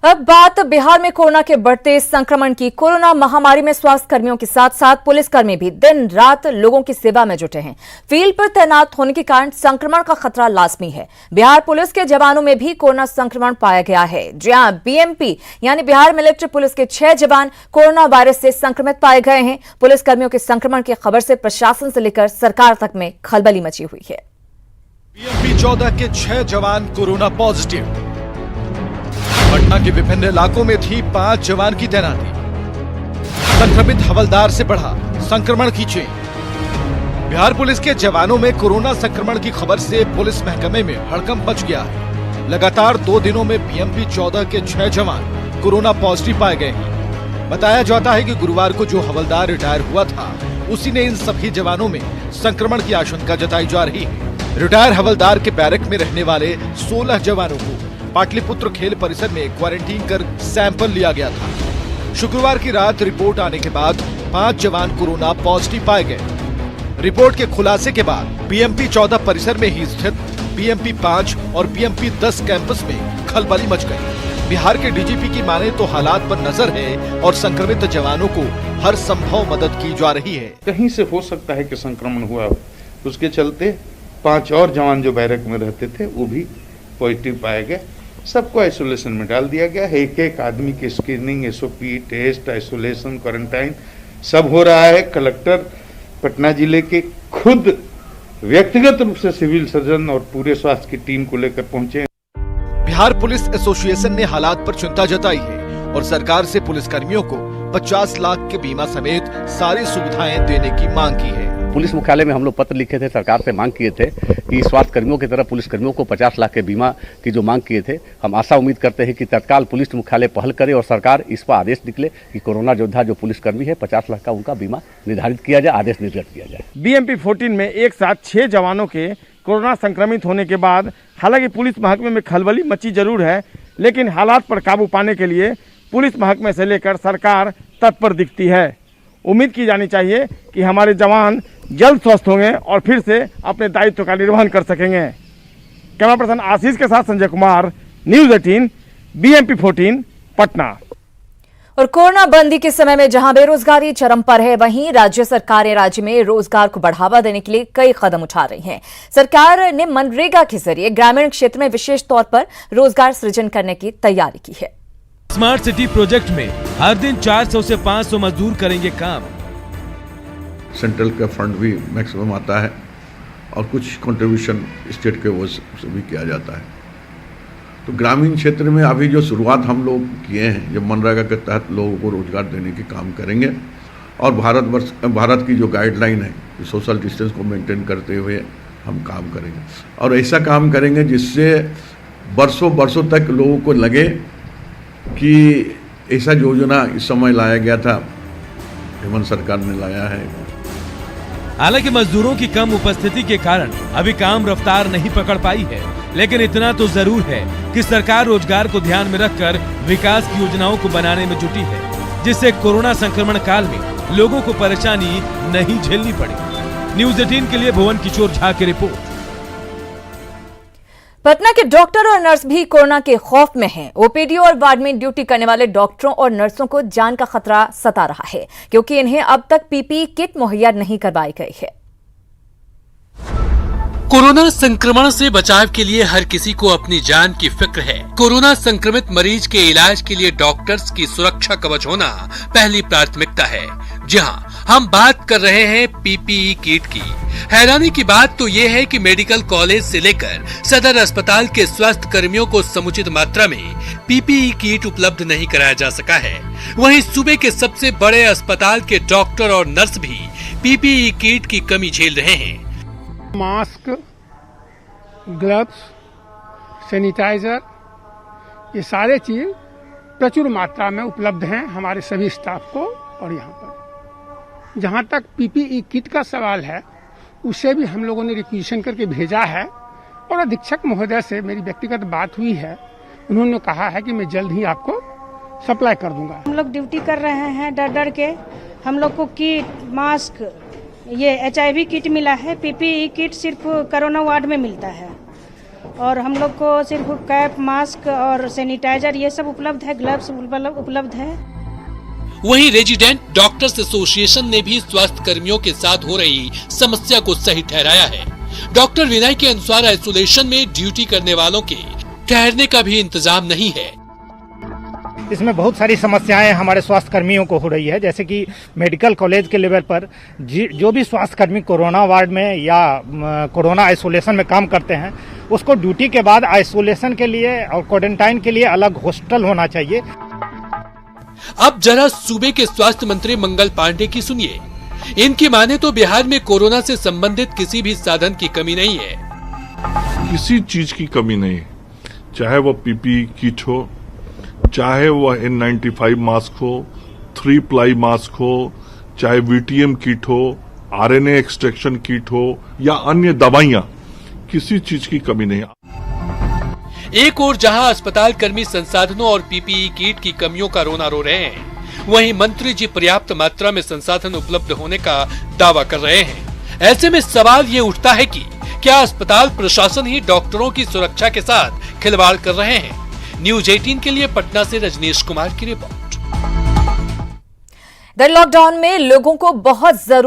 अब बात बिहार में कोरोना के बढ़ते संक्रमण की। कोरोना महामारी में स्वास्थ्य कर्मियों के साथ साथ पुलिसकर्मी भी दिन रात लोगों की सेवा में जुटे हैं। फील्ड पर तैनात होने के कारण संक्रमण का खतरा लाजमी है। बिहार पुलिस के जवानों में भी कोरोना संक्रमण पाया गया है। जहां बीएमपी यानी बिहार मिलिट्री पुलिस के 6 जवान कोरोना वायरस से संक्रमित पाए गए हैं। पुलिसकर्मियों के संक्रमण की खबर से प्रशासन से लेकर सरकार तक में खलबली मची हुई है। बीएमपी 14 के 6 जवान कोरोना पॉजिटिव। पटना के विभिन्न इलाकों में थी 5 जवान की तैनाती। संक्रमित हवलदार से बढ़ा संक्रमण की चेन। बिहार पुलिस के जवानों में कोरोना संक्रमण की खबर से पुलिस महकमे में हड़कंप मच गया है। लगातार 2 दिनों में बीएमपी 14 के 6 जवान कोरोना पॉजिटिव पाए गए हैं। बताया जाता है कि गुरुवार को जो हवलदार रिटायर हुआ था, उसी ने इन सभी जवानों में संक्रमण की आशंका जताई जा रही है। रिटायर हवलदार के बैरक में रहने वाले 16 जवानों को पाटलिपुत्र खेल परिसर में क्वारंटीन कर सैंपल लिया गया था। शुक्रवार की रात रिपोर्ट आने के बाद 5 जवान कोरोना पॉजिटिव पाए गए। रिपोर्ट के खुलासे के बाद बीएमपी 14 परिसर में ही स्थित बीएमपी 5 और बीएमपी 10 कैंपस में खलबली मच गई। बिहार के डीजीपी की माने तो हालात पर नजर है और संक्रमित जवानों को हर संभव मदद की जा रही है। कहीं से हो सकता है कि संक्रमण हुआ हो, उसके चलते 5 और जवान जो बैरक में रहते थे वो भी पॉजिटिव पाए गए। सबको आइसोलेशन में डाल दिया गया है। एक आदमी की screening, SOP, test, isolation, quarantine सब हो रहा है। कलेक्टर पटना जिले के खुद व्यक्तिगत रूप से सिविल सर्जन और पूरे स्वास्थ्य की टीम को लेकर पहुंचे। बिहार पुलिस एसोसिएशन ने हालात पर चिंता जताई है और सरकार से पुलिसकर्मियों को 50 लाख के बीमा समेत सारी सुविधाएं देने की मांग की है। पुलिस मुख्यालय में हम लोग पत्र लिखे थे, सरकार से मांग किए थे कि स्वास्थ्य कर्मियों की तरह पुलिसकर्मियों को 50 लाख के बीमा की जो मांग किए थे। हम आशा उम्मीद करते हैं कि तत्काल पुलिस मुख्यालय पहल करे और सरकार इस पर आदेश निकले कि कोरोना योद्धा जो पुलिसकर्मी है 50 लाख का उनका बीमा निर्धारित किया जाए, आदेश निर्गत किया जाए। बीएमपी 14 में एक साथ 6 जवानों के कोरोना संक्रमित होने के बाद हालांकि पुलिस महकमे में खलबली मची जरूर है, लेकिन हालात पर काबू पाने के लिए पुलिस महकमे से लेकर सरकार तत्पर दिखती है। उम्मीद की जानी चाहिए कि हमारे जवान जल्द स्वस्थ होंगे और फिर से अपने दायित्व का निर्वहन कर सकेंगे। कैमरा पर्सन आशीष के साथ संजय कुमार, न्यूज़ 18, बीएमपी 14, पटना। और कोरोना बंदी के समय में जहां बेरोजगारी चरम पर है, वहीं राज्य सरकारें राज्य में रोजगार को बढ़ावा देने के लिए कई कदम उठा रही हैं। सरकार ने मनरेगा के जरिए ग्रामीण क्षेत्र में विशेष तौर पर रोजगार सृजन करने की तैयारी की है। स्मार्ट सिटी प्रोजेक्ट में हर दिन 400 से 500 मजदूर करेंगे काम। सेंट्रल का फंड भी मैक्सिमम आता है और कुछ कंट्रीब्यूशन स्टेट के वो से भी किया जाता है। तो ग्रामीण क्षेत्र में अभी जो शुरुआत हम लोग किए हैं, जब मनरेगा के तहत लोगों को रोजगार देने की काम करेंगे और भारत की जो गाइडलाइन है, सोशल डिस्टेंस को मेंटेन करते हुए हम काम करेंगे और ऐसा काम करेंगे जिससे बरसों तक लोगों को लगे कि ऐसा योजना इस समय लाया गया था, हेमंत सरकार ने लाया है। हालांकि मजदूरों की कम उपस्थिति के कारण अभी काम रफ्तार नहीं पकड़ पाई है, लेकिन इतना तो जरूर है कि सरकार रोजगार को ध्यान में रखकर विकास की योजनाओं को बनाने में जुटी है, जिससे कोरोना संक्रमण काल में लोगों को परेशानी नहीं झेलनी पड़े। न्यूज़ 18 के लिए भुवन किशोर झा की रिपोर्ट। पटना के डॉक्टर और नर्स भी कोरोना के खौफ में हैं। ओपीडी और वार्ड में ड्यूटी करने वाले डॉक्टरों और नर्सों को जान का खतरा सता रहा है, क्योंकि इन्हें अब तक पीपीई किट मुहैया नहीं करवाई गई है। कोरोना संक्रमण से बचाव के लिए हर किसी को अपनी जान की फिक्र है। कोरोना संक्रमित मरीज के इलाज के लिए डॉक्टर्स की सुरक्षा कवच होना पहली प्राथमिकता है। जहां हम बात कर रहे हैं पीपीई किट की। हैरानी की बात तो ये है कि मेडिकल कॉलेज से लेकर सदर अस्पताल के स्वास्थ्य कर्मियों को समुचित मात्रा में पीपीई किट उपलब्ध नहीं कराया जा सका है। वहीं सूबे के सबसे बड़े अस्पताल के डॉक्टर और नर्स भी पीपीई किट की कमी झेल रहे हैं। मास्क, ग्लव्स, सैनिटाइजर, ये सारे चीज प्रचुर मात्रा में उपलब्ध हैं हमारे सभी स्टाफ को। और यहाँ पर जहाँ तक पीपीई किट का सवाल है, उसे भी हम लोगों ने रिक्वेशन करके भेजा है और अधीक्षक महोदय से मेरी व्यक्तिगत बात हुई है। उन्होंने कहा है कि मैं जल्द ही आपको सप्लाई कर दूंगा। हम लोग ड्यूटी कर रहे हैं डर के। हम लोग को किट, मास्क, ये HIV किट मिला है। पीपीई किट सिर्फ कोरोना वार्ड में मिलता है। और हम लोग को सिर्फ कैप, मास्क और सैनिटाइजर ये सब उपलब्ध है, ग्लव्स उपलब्ध है। वहीं रेजिडेंट डॉक्टर्स एसोसिएशन ने भी स्वास्थ्य कर्मियों के साथ हो रही समस्या को सही ठहराया है। डॉक्टर विनय के अनुसार आइसोलेशन में ड्यूटी करने वालों के ठहरने का भी इंतजाम नहीं है। इसमें बहुत सारी समस्याएं हमारे स्वास्थ्य कर्मियों को हो रही है, जैसे कि मेडिकल कॉलेज के लेवल पर जो भी स्वास्थ्य कर्मी कोरोना वार्ड में या कोरोना आइसोलेशन में काम करते हैं, उसको ड्यूटी के बाद आइसोलेशन के लिए और क्वारंटाइन के लिए अलग हॉस्टल होना चाहिए। अब जरा सूबे के स्वास्थ्य मंत्री मंगल पांडे की सुनिए। इनकी माने तो बिहार में कोरोना से संबंधित किसी भी साधन की कमी नहीं है। किसी चीज की कमी नहीं, चाहे वो पीपीई किट हो, चाहे वो N95 मास्क हो, 3 प्लाई मास्क हो, चाहे VTM किट हो, RNA एक्सट्रैक्शन किट हो या अन्य दवाइयां, किसी चीज की कमी नहीं। एक ओर जहां अस्पताल कर्मी संसाधनों और पीपीई किट की कमियों का रोना रो रहे हैं, वहीं मंत्री जी पर्याप्त मात्रा में संसाधन उपलब्ध होने का दावा कर रहे हैं। ऐसे में सवाल ये उठता है कि क्या अस्पताल प्रशासन ही डॉक्टरों की सुरक्षा के साथ खिलवाड़ कर रहे हैं? न्यूज 18 के लिए पटना से रजनीश कुमार की रिपोर्ट। लॉकडाउन में लोगों को बहुत जरूरी